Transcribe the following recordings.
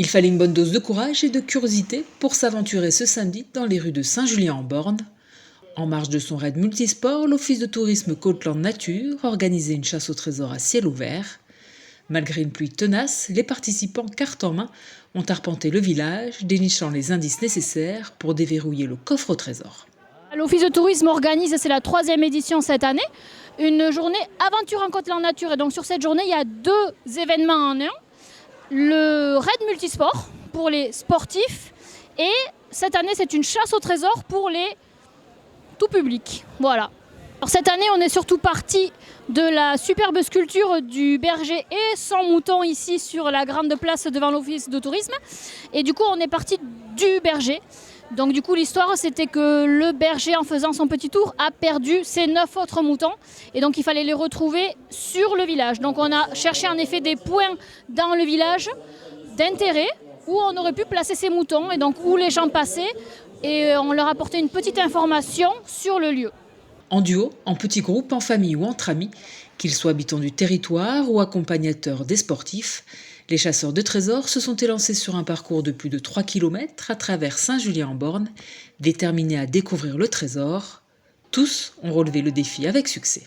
Il fallait une bonne dose de courage et de curiosité pour s'aventurer ce samedi dans les rues de Saint-Julien-en-Born. En marge de son raid multisport, l'Office de tourisme Côte-Land Nature organisait une chasse au trésor à ciel ouvert. Malgré une pluie tenace, les participants carte en main ont arpenté le village, dénichant les indices nécessaires pour déverrouiller le coffre au trésor. L'Office de tourisme organise, c'est la 3e édition cette année, une journée aventure en Côte-Land Nature. Et donc sur cette journée, il y a 2 événements en un. Le raid multisport pour les sportifs et cette année, c'est une chasse au trésor pour les tout publics. Voilà. Alors cette année, on est surtout parti de la superbe sculpture du berger et son mouton ici sur la grande place devant l'office de tourisme. Et du coup, on est parti du berger. Donc du coup, l'histoire, c'était que le berger, en faisant son petit tour, a perdu ses 9 autres moutons. Et donc, il fallait les retrouver sur le village. Donc, on a cherché en effet des points dans le village d'intérêt où on aurait pu placer ces moutons et donc où les gens passaient. Et on leur apportait une petite information sur le lieu. En duo, en petits groupes, en famille ou entre amis, qu'ils soient habitants du territoire ou accompagnateurs des sportifs, les chasseurs de trésors se sont élancés sur un parcours de plus de 3 km à travers Saint-Julien-en-Born, déterminés à découvrir le trésor. Tous ont relevé le défi avec succès.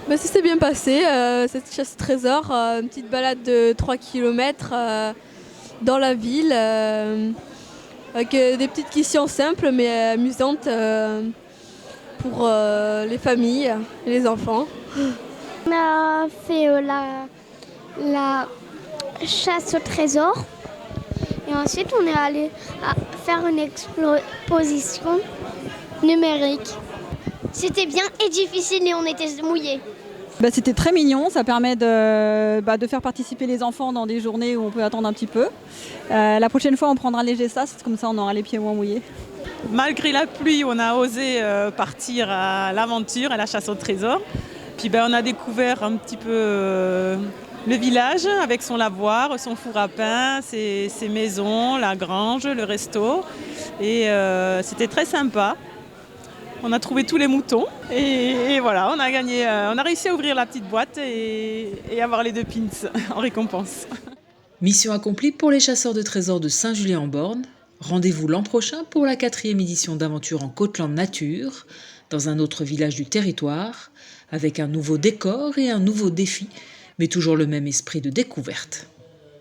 Ça s'est bien passé, cette chasse au trésor, une petite balade de 3 km dans la ville, avec des petites questions simples mais amusantes pour les familles et les enfants. On a fait la chasse au trésor et ensuite on est allé faire une exposition numérique. C'était bien et difficile et on était mouillés. C'était très mignon, ça permet de faire participer les enfants dans des journées où on peut attendre un petit peu. La prochaine fois on prendra léger ça, comme ça on aura les pieds moins mouillés. Malgré la pluie, on a osé partir à l'aventure, à la chasse au trésor. Puis on a découvert un petit peu le village avec son lavoir, son four à pain, ses maisons, la grange, le resto. Et c'était très sympa. On a trouvé tous les moutons et voilà, on a réussi à ouvrir la petite boîte et avoir les 2 pins en récompense. Mission accomplie pour les chasseurs de trésors de Saint-Julien-en-Born. Rendez-vous l'an prochain pour la 4e édition d'Aventure en Côte-Land Nature, dans un autre village du territoire, avec un nouveau décor et un nouveau défi, mais toujours le même esprit de découverte.